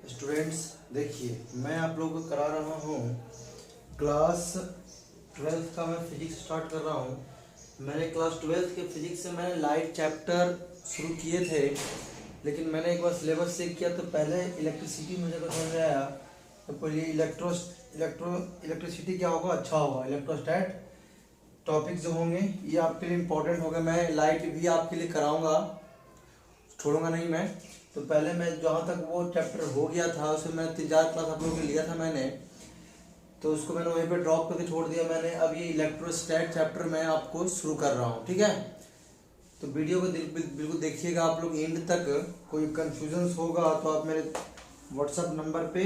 Students देखिए, मैं आप लोगों को करा रहा हूँ क्लास 12th का। मैं फिजिक्स स्टार्ट कर रहा हूँ। मैंने क्लास 12th के फिजिक्स से मैंने लाइट चैप्टर शुरू किए थे, लेकिन मैंने एक बार सिलेबस चेक किया तो पहले इलेक्ट्रिसिटी मुझे को समझ में आया। तो पहले इलेक्ट्रिसिटी क्या होगा, अच्छा होगा। इलेक्ट्रोस्टैट टॉपिक जो होंगे ये आपके लिए इम्पोर्टेंट होगा। मैं लाइट भी आपके लिए कराऊंगा, छोड़ूंगा नहीं मैं। तो पहले मैं जहाँ तक वो चैप्टर हो गया था उसमें मैं 3-4 क्लास आप लोगों के लिया था मैंने, तो उसको मैंने वहीं पे ड्रॉप करके छोड़ दिया मैंने। अब ये इलेक्ट्रोस्टैट चैप्टर मैं आपको शुरू कर रहा हूँ, ठीक है। तो वीडियो को बिल्कुल देखिएगा आप लोग एंड तक। कोई कन्फ्यूजन होगा तो आप मेरे व्हाट्सएप नंबर पे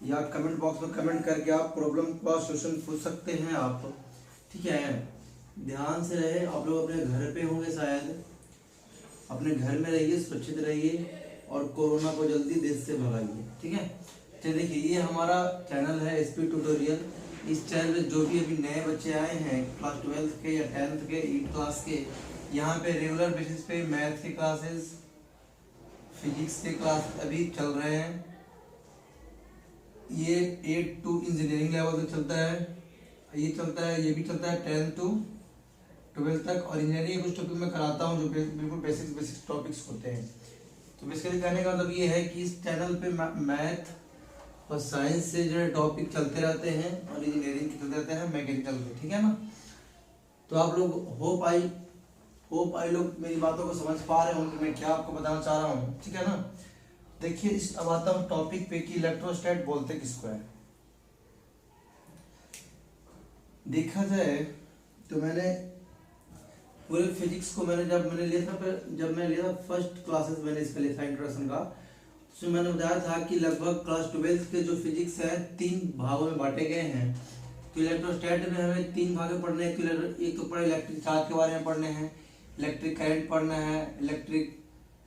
या कमेंट बॉक्स में कमेंट करके आप प्रॉब्लम का सोल्यूशन पूछ सकते हैं आप, ठीक है। ध्यान से रहे, आप लोग अपने घर पे होंगे शायद, अपने घर में रहिए, सुरक्षित रहिए और कोरोना को जल्दी देश से भगाइए, ठीक है। तो देखिए, ये हमारा चैनल है एसपी ट्यूटोरियल। इस चैनल में जो भी अभी नए बच्चे आए हैं क्लास 12th के या 10th के 8th क्लास के, यहाँ पे रेगुलर बेसिस पे मैथ के क्लासेस, फिजिक्स के क्लास अभी चल रहे हैं। ये 8 to इंजीनियरिंग लेवल तक चलता है, ये चलता है, ये भी चलता है 10 to 12 तक। और इंजीनियरिंग कुछ टॉपिक मैं कराता हूँ जो बिल्कुल बेसिक टॉपिक्स होते हैं। तो बेसिकली कहने का मतलब ये है कि इस चैनल पे मैथ और साइंस से जो टॉपिक चलते रहते हैं और इंजीनियरिंग के चलते रहते हैं, मैकेनिकल के, ठीक है ना। तो आप लोग होप आई लोग मेरी बातों को समझ पा रहे होंगे मैं क्या आपको बताना चाह रहा हूँ, ठीक है ना। देखिए, अब आता हूँ टॉपिक पे कि इलेक्ट्रोस्टैट बोलते किसको है। देखा जाए तो मैंने पूरे फिजिक्स को मैंने जब मैं लिया था फर्स्ट क्लासेस मैंने इसका लिया था इंट्रोडक्शन का, उसमें मैंने बताया था कि लगभग क्लास 12 के जो फिजिक्स है 3 भागों में बांटे गए हैं। तो इलेक्ट्रोस्टैट में हमें 3 भाग पढ़ने हैं। एक तो पढ़े इलेक्ट्रिक चार्ज के बारे में पढ़ने हैं, इलेक्ट्रिक करंट पढ़ना है, इलेक्ट्रिक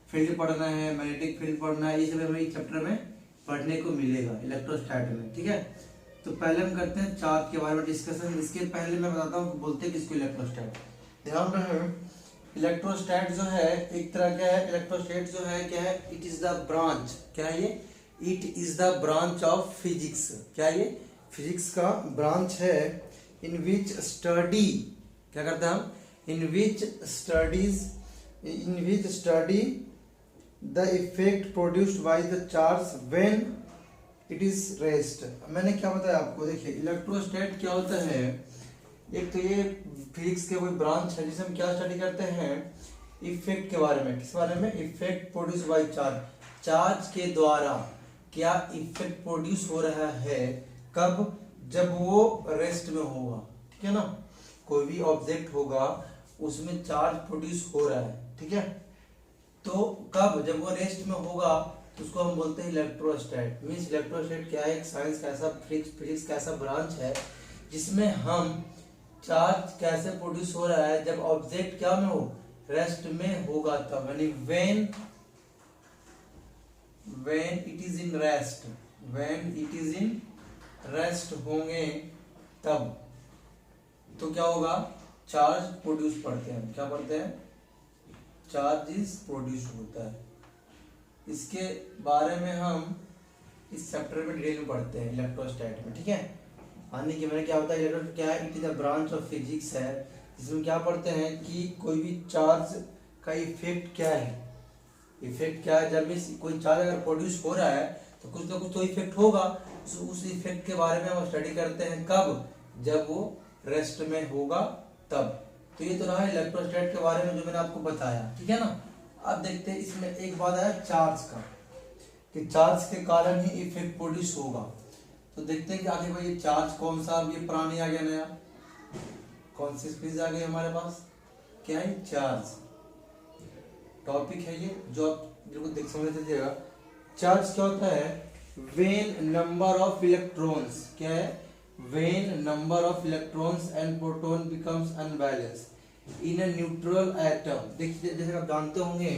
फील्ड पढ़ना है, मैग्नेटिक फील्ड पढ़ना है। ये सब हमें इस चैप्टर में पढ़ने को मिलेगा इलेक्ट्रोस्टैट में, ठीक है। तो पहले हम करते हैं चार्ज के बारे में डिस्कशन। इसके पहले मैं बताता हूँ बोलते किसको इलेक्ट्रोस्टैट। ध्यान रहे, इलेक्ट्रोस्टैट जो है एक तरह का है। इलेक्ट्रोस्टैट जो है क्या है, इट इज द ब्रांच, क्या है ये, it is the branch of physics. क्या ये फिजिक्स का ब्रांच है। इन विच स्टडी, क्या करते हैं हम, in which study the effect produced by the charge when it is rest. मैंने क्या बताया आपको, देखिए इलेक्ट्रोस्टैट क्या होता है। एक तो ये फिजिक्स के कोई ब्रांच है जिसे हम क्या स्टडी करते हैं, इफेक्ट के बारे में। किस बारे में, effect produce by charge, charge के द्वारा क्या इफेक्ट प्रोड्यूस हो रहा है, कब, जब वो रेस्ट में होगा, ठीक है ना। कोई भी ऑब्जेक्ट होगा उसमें चार्ज प्रोड्यूस हो रहा है, ठीक है। तो कब, जब वो रेस्ट में होगा तो उसको हम बोलते हैं इलेक्ट्रोस्टैट। मींस इलेक्ट्रोस्टैट क्या है, एक साइंस का ऐसा फिजिक्स का ऐसा ब्रांच है जिसमें हम चार्ज कैसे प्रोड्यूस हो रहा है जब ऑब्जेक्ट क्या में हो, रेस्ट में होगा तब, यानी when it is in rest, when it is in rest होंगे तब तो क्या होगा, चार्ज प्रोड्यूस पढ़ते हैं। क्या पढ़ते हैं, चार्ज इज प्रोड्यूस होता है। इसके बारे में हम इस चैप्टर में डिटेल में पढ़ते हैं इलेक्ट्रोस्टैट में, ठीक है। आने के मैंने क्या बताया, इलेक्ट्रोस्टैट क्या है, it is a branch of physics है जिसमें क्या पढ़ते हैं कि कोई भी चार्ज का इफेक्ट क्या है। इफेक्ट क्या है, जब कोई चार्ज अगर प्रोड्यूस हो रहा है तो कुछ ना कुछ तो इफेक्ट होगा। उस इफेक्ट के बारे में हम स्टडी करते हैं कब, जब वो रेस्ट में होगा तब। तो ये तो रहा इलेक्ट्रोस्टैट के बारे में जो मैंने आपको बताया, ठीक है ना। अब देखते हैं इसमें एक बात आया चार्ज का, कि चार्ज के कारण ही इफेक्ट प्रोड्यूस होगा। तो देखते हैं कि आगे भाई ये चार्ज कौन सा, अब ये पुरानी आ गया नया, कौन सी स्पीच आ गई हमारे पास, क्या है, चार्ज टॉपिक है ये, जो आप बिल्कुल देख समझ लीजिएगा। चार्ज क्या होता है, व्हेन नंबर ऑफ इलेक्ट्रॉन्स, क्या है, when number of electrons and proton becomes unbalanced in a neutral atom. देखिए जैसे आप जानते होंगे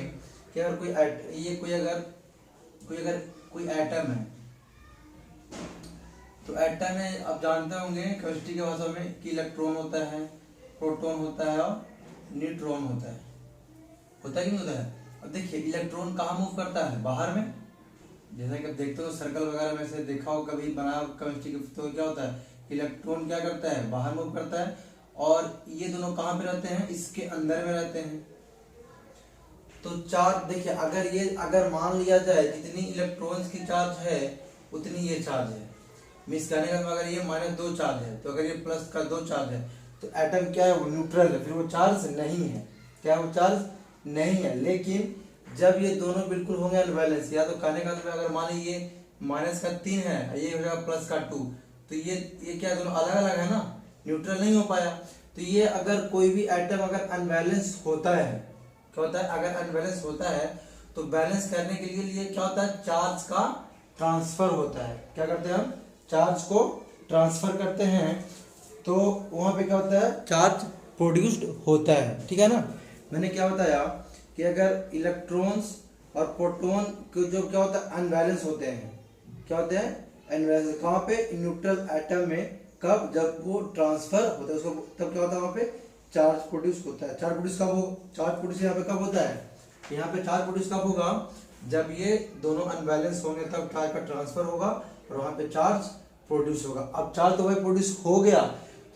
कि अगर कोई एटम है तो एटम में आप जानते होंगे केमिस्ट्री के भाषा में कि इलेक्ट्रॉन होता है, प्रोटॉन होता है और न्यूट्रॉन होता है कि नहीं होता है। अब देखिए इलेक्ट्रॉन कहाँ मूव करता है, बाहर में, जैसा कि आप देखते हो सर्कल वगैरह में से देखा हो कभी बना केमिस्ट्री के, तो क्या होता है इलेक्ट्रॉन क्या करता है बाहर मूव करता है, और ये दोनों कहाँ पे रहते हैं इसके अंदर में रहते हैं। तो चार्ज देखिए अगर मान लिया जाए जितनी इलेक्ट्रॉन्स की चार्ज है उतनी ये चार्ज है, मिस करने का, अगर ये -2 चार्ज है तो अगर ये प्लस का 2 चार्ज है तो एटम क्या है वो न्यूट्रल है, फिर वो चार्ज नहीं है, क्या वो चार्ज नहीं है। लेकिन जब ये दोनों बिल्कुल होंगे अनबैलेंस, या तो कहने का मतलब अगर मान लीजिए -3 है ये हो जाएगा +2, तो ये क्या दोनों अलग अलग है ना, न्यूट्रल नहीं हो पाया। तो ये अगर कोई भी एटम अगर अनबैलेंस होता है, क्या होता है अगर अनबैलेंस होता है तो बैलेंस करने के लिए क्या होता है चार्ज का ट्रांसफर होता है। क्या करते हैं हम चार्ज को ट्रांसफर करते हैं, तो वहां पे क्या होता है चार्ज प्रोड्यूस्ड होता है, ठीक है ना। मैंने क्या बताया कि अगर इलेक्ट्रॉन्स और प्रोटॉन के जो क्या होता है अनबैलेंस होते हैं, क्या होते हैं अनबैलेंस कहाँ पे न्यूट्रल एटम में, कब जब वो ट्रांसफर होता है उसको, तब क्या होता है वहाँ पे चार्ज प्रोड्यूस होता है। चार्ज प्रोड्यूस कब हो, चार्ज प्रोड्यूस यहाँ पे कब होता है, यहाँ पे चार्ज प्रोड्यूस कब होगा जब ये दोनों अनबैलेंस होंगे तब चार्ज का ट्रांसफर होगा और वहाँ पे चार्ज प्रोड्यूस होगा। अब चार्ज तो भाई प्रोड्यूस हो गया,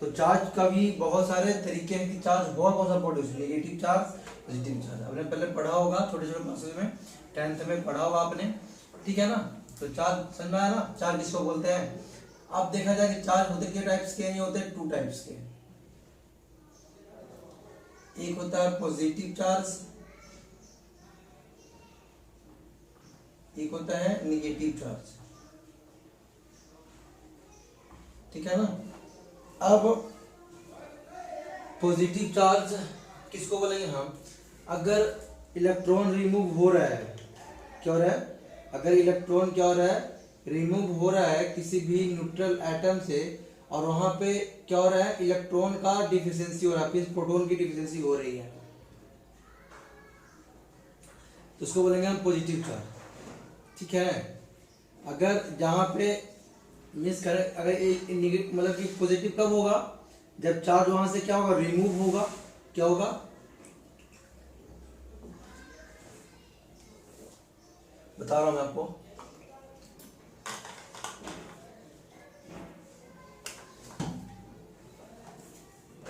तो चार्ज का भी बहुत सारे तरीके हैं कि चार्ज हुआ कौन सा produce, negative charge positive charge. आपने पहले पढ़ा होगा छोटे छोटे क्लासेस में, 10th में पढ़ा होगा आपने, ठीक है ना। तो चार्ज समझ में आया ना, चार्ज किसको बोलते हैं। अब देखा जाए कि चार्ज होते कितने टाइप्स के हैं, ये होते हैं 2 टाइप्स के। एक होता है पॉजिटिव चार्ज, एक होता है निगेटिव चार्ज, ठीक है ना। अब पॉजिटिव चार्ज किसको बोलेंगे हम, अगर इलेक्ट्रॉन रिमूव हो रहा है, क्या हो रहा है, अगर इलेक्ट्रॉन क्या हो रहा है रिमूव हो रहा है किसी भी न्यूट्रल एटम से, और वहां पे क्या हो रहा है इलेक्ट्रॉन का डिफिशियंसी हो रहा है, प्रोटॉन की डिफिशियंसी हो रही है, तो उसको बोलेंगे हम पॉजिटिव चार्ज, ठीक है। अगर जहां पे मिस करें अगर नेगेटिव मतलब कि पॉजिटिव कब होगा जब चार्ज वहां से क्या होगा रिमूव होगा, क्या होगा बता रहा हूं मैं आपको।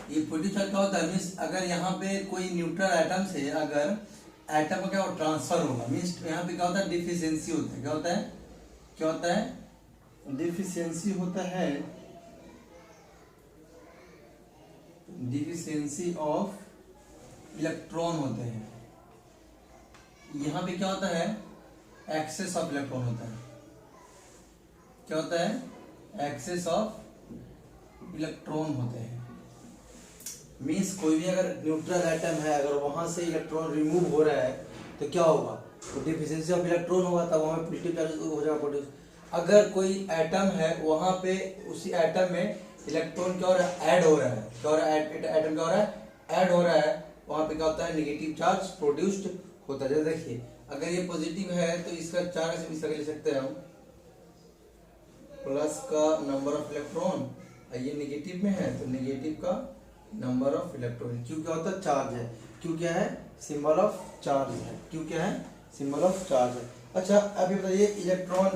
ये पॉजिटिव चार्ज क्या होता है मीन्स अगर यहाँ पे कोई न्यूट्रल एटम से अगर एटम का क्या ट्रांसफर होगा, मीन्स यहाँ पे क्या होता है डिफिशियंसी होता है, क्या होता है, क्या होता है डिफिशियंसी होता है, डिफिशियंसी ऑफ इलेक्ट्रॉन होते हैं। यहाँ पे क्या होता है एक्सेस ऑफ इलेक्ट्रॉन होता है, क्या होता है एक्सेस ऑफ इलेक्ट्रॉन होते हैं। मीन्स कोई भी अगर न्यूट्रल एटम है अगर वहां से इलेक्ट्रॉन रिमूव हो रहा है तो क्या होगा तो डिफिशियंसी ऑफ इलेक्ट्रॉन होगा, तब वहां पॉजिटिव चार्ज हो जाएगा प्रोड्यूस। अगर कोई एटम है वहां पे उसी एटम में इलेक्ट्रॉन क्या हो रहा है ऐड हो रहा है, क्या हो रहा है एटम क्या हो रहा है ऐड हो रहा है, वहां पे क्या होता है नेगेटिव चार्ज प्रोड्यूस्ड होता है। जैसे देखिए अगर ये पॉजिटिव है तो इसका चार्ज इस तरह ले सकते हैं हम प्लस का नंबर ऑफ इलेक्ट्रॉन, ये नेगेटिव में है तो नेगेटिव का नंबर ऑफ इलेक्ट्रॉन, क्यों क्या होता है चार्ज है, क्यों क्या है सिंबल ऑफ चार्ज है, क्यों क्या है सिंबल ऑफ चार्ज है। अच्छा अभी बताइए इलेक्ट्रॉन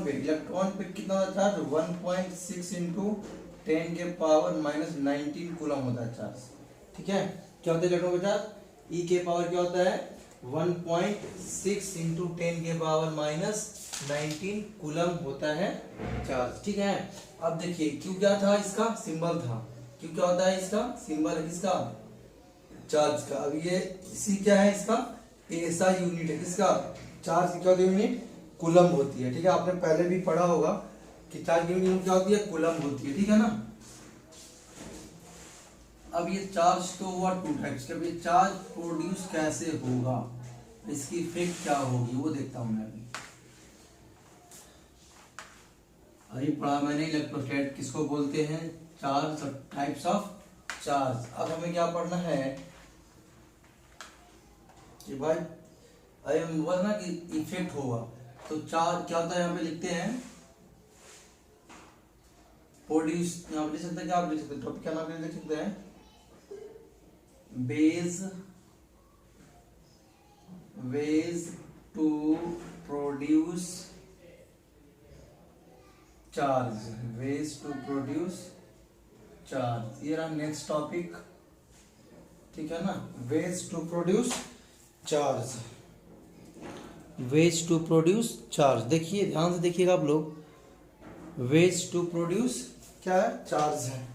पे कितना चार्ज 1.6 इंटू 10 के पावर -19 कूलम होता है चार्ज, ठीक है। क्या होता है इलेक्ट्रॉन का चार्ज ई के पावर क्या होता है 1.6 इंटू 10 के पावर -19 कूलम होता है चार्ज, ठीक है। अब देखिए क्यों क्या था इसका सिंबल था, क्यों क्या होता है इसका सिंबल किसका चार्ज का। अब ये सी क्या है इसका ऐसा यूनिट है किसका चार्ज की क्या होती है यूनिट कूलम होती है, ठीक है। आपने पहले भी पढ़ा होगा कि चार्ज की यूनिट क्या होती है कूलम होती है, ठीक है ना। अब ये चार्ज तो हुआ 2 टाइप्स का, ये चार्ज प्रोड्यूस कैसे होगा इसकी इफेक्ट क्या होगी वो देखता हूं मैं अभी पढ़ा मैंने इलेक्ट्रोस्टैट किसको बोलते हैं चार्ज टाइप्स ऑफ चार्ज। अब हमें क्या पढ़ना है कि भाई अरे बोला ना कि इफेक्ट होगा, तो चार्ज क्या होता है यहाँ पे लिखते हैं प्रोड्यूस, यहाँ पे लिख सकते हैं क्या आप लिख सकते हैं टॉपिक क्या नाम लिख सकते हैं ways to produce charge, ways to produce charge. ये रहा नेक्स्ट टॉपिक, ठीक है ना, ways to produce charge, ways to produce charge. देखिए ध्यान से देखिएगा आप लोग, वेज टू प्रोड्यूस क्या है, चार्ज है,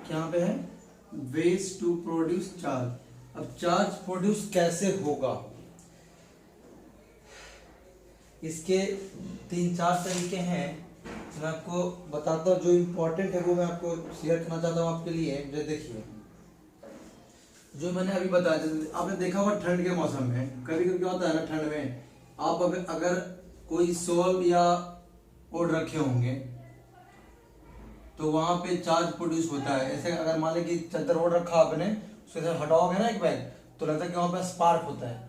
क्या पे है, वेज टू प्रोड्यूस चार्ज। अब चार्ज प्रोड्यूस कैसे होगा, इसके 3-4 तरीके हैं, मैं आपको बताता हूँ। जो इम्पोर्टेंट है वो मैं आपको शेयर करना चाहता हूँ आपके लिए। जो देखिए, जो मैंने अभी बताया, आपने देखा होगा ठंड के मौसम में कभी कभी क्या होता है ना, ठंड में आप अगर कोई शॉल या ओढ़ रखे होंगे तो वहां पे चार्ज प्रोड्यूस होता है। ऐसे अगर मान लें कि चादर ओढ़ रखा आपने, उसके साथ हटाओगे ना एक बैग, तो लगता है कि वहां पे स्पार्क होता है।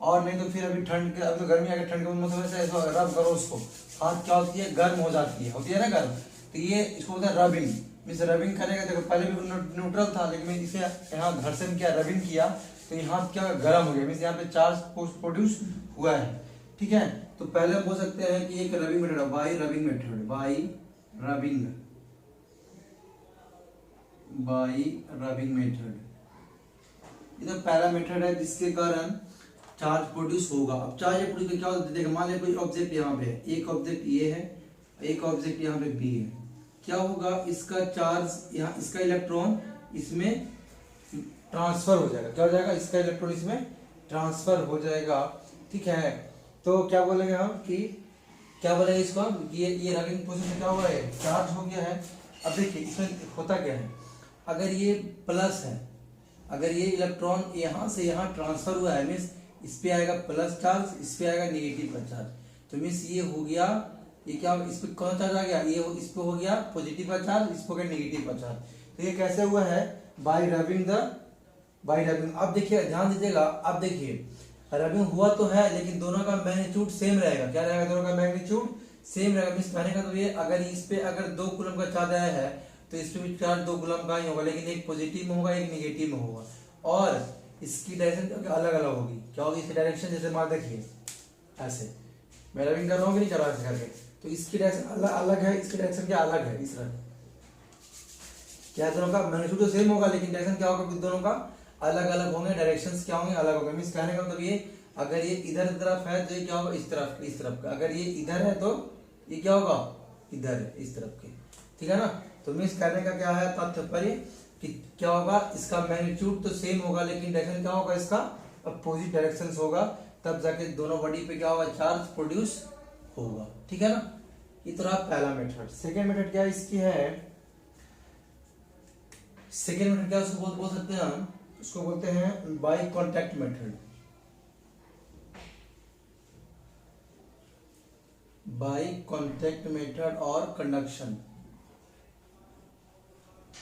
और नहीं तो फिर अभी ठंड के, अभी तो गर्मी आ गई, ठंड के मौसम में से ऐसा रब करो उसको, हाथ क्या होती है, गर्म हो जाती है, होती है ना गर्म, तो ये इसको बोलते हैं रबिंग। मीन्स रबिंग करेगा, देखो पहले भी न्यूट्रल था, लेकिन इसे यहाँ घर्षण किया, रबिंग किया, तो यहाँ क्या गर्म हो गया, मीन्स यहाँ पे चार्ज प्रोड्यूस हुआ है, ठीक है। तो पहले हम बोल सकते हैं कि एक रबिंग मेथड है, by rubbing method, by rubbing method. ये तो पहला मेथड है जिसके कारण चार्ज प्रोड्यूस होगा। अब चार्ज प्रोड्यूस क्या होता है, देखो मान लीजिए कोई ऑब्जेक्ट यहाँ पे है, एक ऑब्जेक्ट ये है, एक ऑब्जेक्ट यहाँ पे बी है, क्या होगा, इसका चार्ज यहाँ, इसका इलेक्ट्रॉन इसमें ट्रांसफर हो जाएगा, क्या हो जाएगा, इसका इलेक्ट्रॉन इसमें ट्रांसफर हो जाएगा, ठीक है। तो क्या बोलेंगे हम कि, क्या बोलेंगे इसको हम, ये रबिंग प्रोसेस में क्या हुआ है, चार्ज हो गया है। अब देखिए इसमें होता क्या है, अगर ये प्लस है, अगर ये इलेक्ट्रॉन यहाँ से यहाँ ट्रांसफर हुआ है, मीन्स इस पे आएगा प्लस चार्ज, इस पे आएगा नेगेटिव का चार्ज, तो मीन्स ये हो गया, ये क्या, इस पे कौन चार्ज आ गया, ये इस पे हो गया पॉजिटिव का चार्ज, इस पे हो गया नेगेटिव का चार्ज। तो ये कैसे हुआ है, बाय रबिंग। अब देखिए ध्यान दीजिएगा, अब देखिए रबिंग हुआ तो है, लेकिन दोनों का मैग्नीट्यूड सेम रहेगा, क्या रहेगा, दोनों का मैग्नीट्यूड सेम रहेगा। मीन्स कहने का तो ये, अगर इस पे अगर 2 कूलम का चार्ज आया है तो इस पे भी चार्ज 2 कूलम का ही होगा, लेकिन एक पॉजिटिव में होगा, एक नेगेटिव में होगा, और इसकी डायरेक्शन अलग अलग होगी। क्या होगी इसकी डायरेक्शन, जैसे मान देखिए ऐसे मैं रबिंग कर रहा हूँ कि नहीं कर रहा ऐसे करके, तो इसकी डायरेक्शन अलग अलग है, इसकी डायरेक्शन क्या अलग है, इस तरह क्या, दोनों का मैग्नीट्यूड तो सेम होगा, लेकिन डायरेक्शन क्या होगा, दोनों का अलग अलग होंगे, डायरेक्शंस क्या होंगे, अलग होंगे। मींस कहने का मतलब ये, अगर ये इधर तरफ है तो ये क्या होगा, इस तरफ का, अगर ये इधर है तो ये क्या होगा, इधर है, इस तरफ के, ठीक है ना। तो मींस कहने का क्या है तात्पर्य कि क्या होगा, इसका मैग्नीट्यूड तो सेम होगा, लेकिन डायरेक्शन क्या होगा, इसका अपोजिट डायरेक्शन होगा, तब जाके दोनों बॉडी पे क्या होगा, चार्ज प्रोड्यूस होगा, ठीक है ना। ये तो रहा पहला मेथड। सेकेंड मेथड क्या इसकी है, सेकेंड मेथड क्या उसको बोल सकते हैं हम, उसको बोलते हैं by contact method. By contact method और कंडक्शन।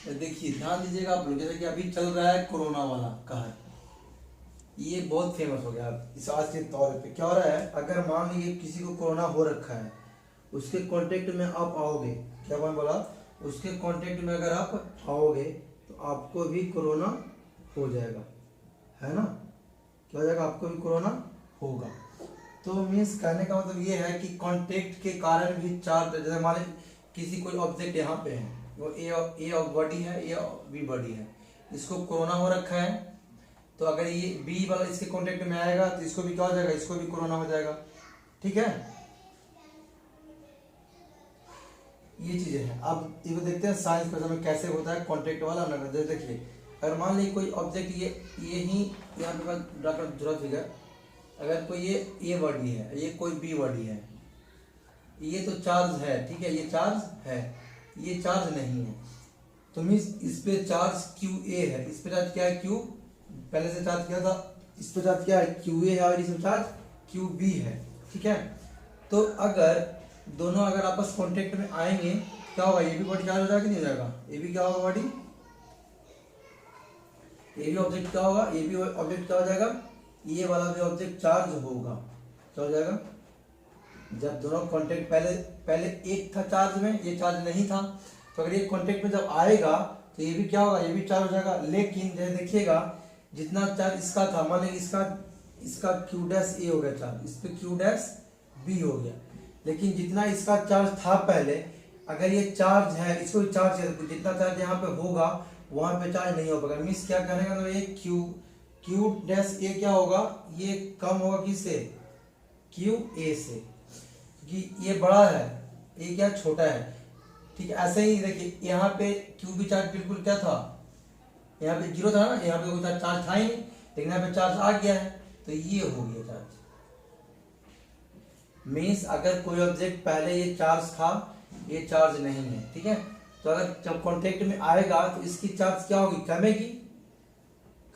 देखिए ध्यान दीजिएगा आप लोग, जैसे कि अभी चल रहा है कोरोना वाला कहर, ये बहुत फेमस हो गया इस आज के तौर पे। क्या हो रहा है, अगर मान लीजिए किसी को कोरोना हो रखा है, उसके कांटेक्ट में आप आओगे, क्या मैंने बोला, उसके कांटेक्ट में अगर आप आओगे तो आपको भी कोरोना हो जाएगा, है ना, क्या हो जाएगा, आपको भी कोरोना होगा। तो मीन्स कहने का मतलब ये है कि कांटेक्ट के कारण भी चार्ज, जैसे मान लीजिए किसी कोई ऑब्जेक्ट यहाँ पे है, वो ए बॉडी है, ए बी बॉडी है, इसको कोरोना हो रखा है, तो अगर ये बी वाला इसके कांटेक्ट में आएगा तो इसको भी क्या हो जाएगा, इसको भी कोरोना हो जाएगा, ठीक है। ये चीजें हैं। अब ये देखते हैं साइंस का समय कैसे होता है कांटेक्ट वाला ना। देखिए अगर मान लीजिए कोई ऑब्जेक्ट ये ही यहाँ पे ड्रा कर जरूरत है, अगर कोई ये ए बॉडी है, ये कोई बी बॉडी है, ये तो चार्ज है, ठीक है, ये चार्ज है, ये चार्ज नहीं है, तो मीन्स इस पे चार्ज क्यू ए है, इस पे चार्ज क्या है, क्यू, पहले से चार्ज किया था, इस पे चार्ज क्या है, क्यू ए है, और इसमें चार्ज क्यू बी है, ठीक है। तो अगर दोनों अगर आपस कांटेक्ट में आएंगे, क्या होगा, ये भी बॉडी चार्ज हो जाएगा कि नहीं हो जाएगा, ये भी क्या होगा बॉडी, ये भी ऑब्जेक्ट क्या होगा, ये भी ऑब्जेक्ट क्या हो जाएगा, ये वाला भी ऑब्जेक्ट चार्ज होगा, क्या हो जाएगा, जब दोनों कांटेक्ट पहले एक था चार्ज में, ये चार्ज नहीं था, तो अगर ये कांटेक्ट में जब आएगा तो ये भी क्या होगा, ये भी चार्ज हो जाएगा। लेकिन जैसे देखिएगा जितना चार्ज इसका था, मान लीजिए इसका क्यू डैश ए हो गया चार्ज, इस पे क्यू डैश बी हो गया, लेकिन जितना इसका चार्ज था पहले, अगर ये चार्ज है, इसको चार्ज है तो जितना चार्ज यहाँ पे होगा वहां पे चार्ज नहीं हो पाएगा। मीन्स क्या कहने का मतलब ये क्यू डैश ए क्या होगा, ये कम होगा किससे, क्यू ए से, क्योंकि ये बड़ा है, ये क्या छोटा है। ठीक है, ऐसे ही देखिए यहाँ पे क्यू भी चार्ज बिल्कुल क्या था, यहाँ पे जीरो था ना, यहाँ पे कोई चार्ज था ही नहीं, लेकिन यहाँ पे चार्ज आ गया है तो ये हो गया चार्ज। मीन्स अगर कोई ऑब्जेक्ट पहले ये चार्ज था, ये चार्ज नहीं है, ठीक है, तो अगर जब कांटेक्ट में आएगा तो इसकी चार्ज क्या होगी, कमेगी,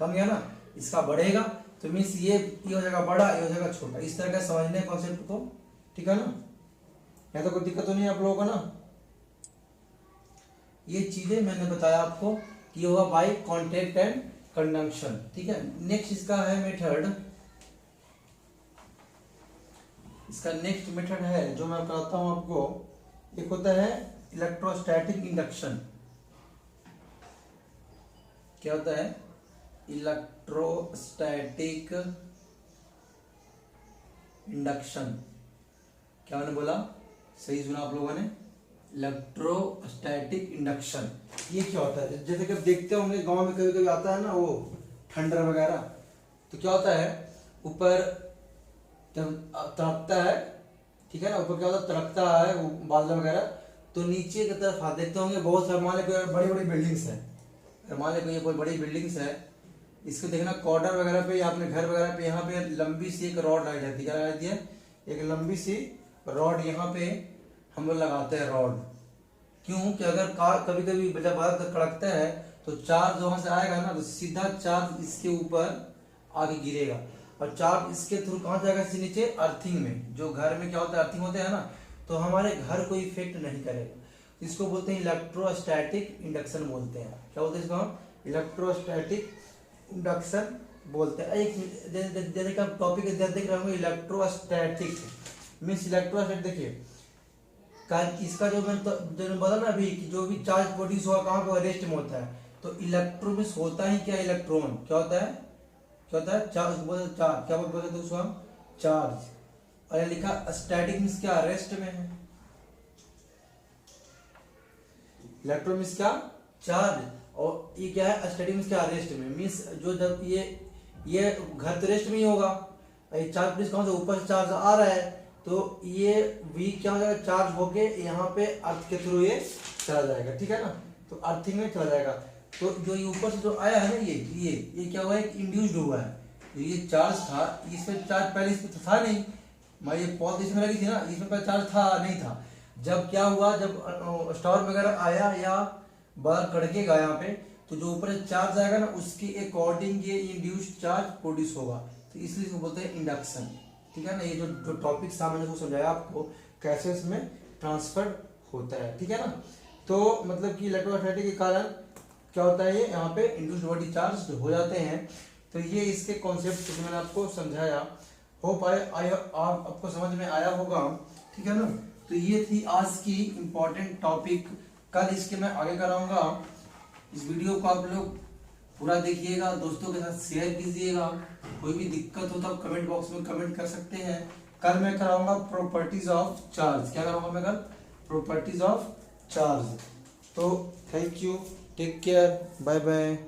कम गया ना, इसका बढ़ेगा, तो मीन्स ये हो जाएगा बड़ा, ये हो जाएगा छोटा। इस तरह का समझने कॉन्सेप्ट को, ठीक है ना, यहाँ तो कोई दिक्कत तो नहीं है आप लोगों को ना। ये चीजें मैंने बताया आपको कि होगा बाय कांटेक्ट एंड कंडक्शन, ठीक है। नेक्स्ट इसका है मेथड, इसका नेक्स्ट मेथड है जो मैं बताता हूं आपको, एक होता है इलेक्ट्रोस्टैटिक इंडक्शन। क्या होता है, इलेक्ट्रोस्टैटिक इंडक्शन। क्या मैंने बोला, सही सुना आप लोगों ने, इलेक्ट्रोस्टैटिक इंडक्शन। ये क्या होता है, जैसे कि आप देखते होंगे गांव में कभी कभी आता है ना वो थंडर वगैरह, तो क्या होता है ऊपर जब तड़कता है, ठीक है ना, ऊपर क्या होता है तड़कता है वो बादल वगैरह, तो नीचे की तरफ आप देखते होंगे बहुत सारे, मान लो बड़ी बड़ी बिल्डिंग्स है, मान लो ये कोई बड़ी बिल्डिंग्स है, इसको देखना कॉर्डर वगैरह पे या अपने घर वगैरह पे यहाँ पे लंबी सी एक रॉड लगाई जाती है। क्या लगाई जाती है, एक लंबी सी रॉड यहाँ पे हम लोग लगाते हैं रॉड। क्यों कि अगर कभी कभी जब बादल कड़कता है तो चार्ज वहां से आएगा ना, तो सीधा चार्ज इसके ऊपर आगे गिरेगा, और चार्ज इसके थ्रू कहाँ जाएगा, नीचे अर्थिंग में। जो घर में क्या होता है, अर्थिंग होते हैं ना, तो हमारे घर को इफेक्ट नहीं करेगा। इसको बोलते हैं इलेक्ट्रोस्टैटिक इंडक्शन बोलते हैं। क्या बोलते हैं इसको हम, इलेक्ट्रोस्टैटिक इंडक्शन बोलते हैं। एक जैसे का टॉपिक देख रहे होंगे इलेक्ट्रोस्टैटिक मीन्स इलेक्ट्रोस्टैटिक। देखिए इसका जो मैंने बोला ना अभी कि जो भी चार्ज प्रोड्यूस हुआ कहाँ पे, रेस्ट में होता है। तो इलेक्ट्रो मीन्स होता ही क्या, इलेक्ट्रॉन। क्या होता है, क्या होता है, चार्ज बोलते चार्ज, क्या बोलते हैं उसको हम, चार्ज। और लिखा स्टैटिक मीन्स क्या, रेस्ट में है। इलेक्ट्रॉन मीन्स क्या, चार्ज, और ये क्या है, स्टैटिक मीन्स क्या, रेस्ट में। मीन्स जो जब ये घर तो रेस्ट में ही होगा, ये चार्ज प्लस कौन सा ऊपर से चार्ज आ रहा है, तो ये V क्या हो जाएगा, चार्ज होके यहाँ पे अर्थ के थ्रू ये चला जाएगा, ठीक है ना, तो अर्थिंग में चला जाएगा। तो जो ये ऊपर से जो आया है ना, ये क्या हुआ है, इंड्यूस्ड हुआ है। तो ये चार्ज था, इसमें चार्ज पहले इसमें था नहीं, मैं ये पॉल इसमें लगी थी ना, इसमें पहले चार्ज था नहीं था। जब क्या हुआ, जब स्टॉर्म वगैरह आया या बादल कड़केगा यहाँ पे, तो जो ऊपर से चार्ज आएगा ना, उसके अकॉर्डिंग ये इंड्यूस्ड चार्ज प्रोड्यूस होगा, तो इसलिए इसको बोलते हैं इंडक्शन, ठीक है ना। ये जो टॉपिक सामने को समझाया आपको कैसे इसमें ट्रांसफर होता है, ठीक है ना। तो मतलब कि इलेक्ट्रोस्टैटिक के कारण क्या होता है, ये यहाँ पे इंड्यूस्ड बॉडी चार्ज हो जाते हैं। तो ये इसके कॉन्सेप्ट मैंने आपको समझाया, हो पाए आपको समझ में आया होगा, ठीक है ना। तो ये थी आज की इम्पोर्टेंट टॉपिक। कल इसके मैं आगे कराऊंगा। इस वीडियो को आप लोग पूरा देखिएगा, दोस्तों के साथ शेयर कीजिएगा। कोई भी दिक्कत हो तो आप कमेंट बॉक्स में कमेंट कर सकते हैं। कल मैं कराऊंगा प्रॉपर्टीज ऑफ चार्ज। क्या कराऊंगा मैं कल, प्रॉपर्टीज ऑफ चार्ज। तो thank you, take care, bye bye.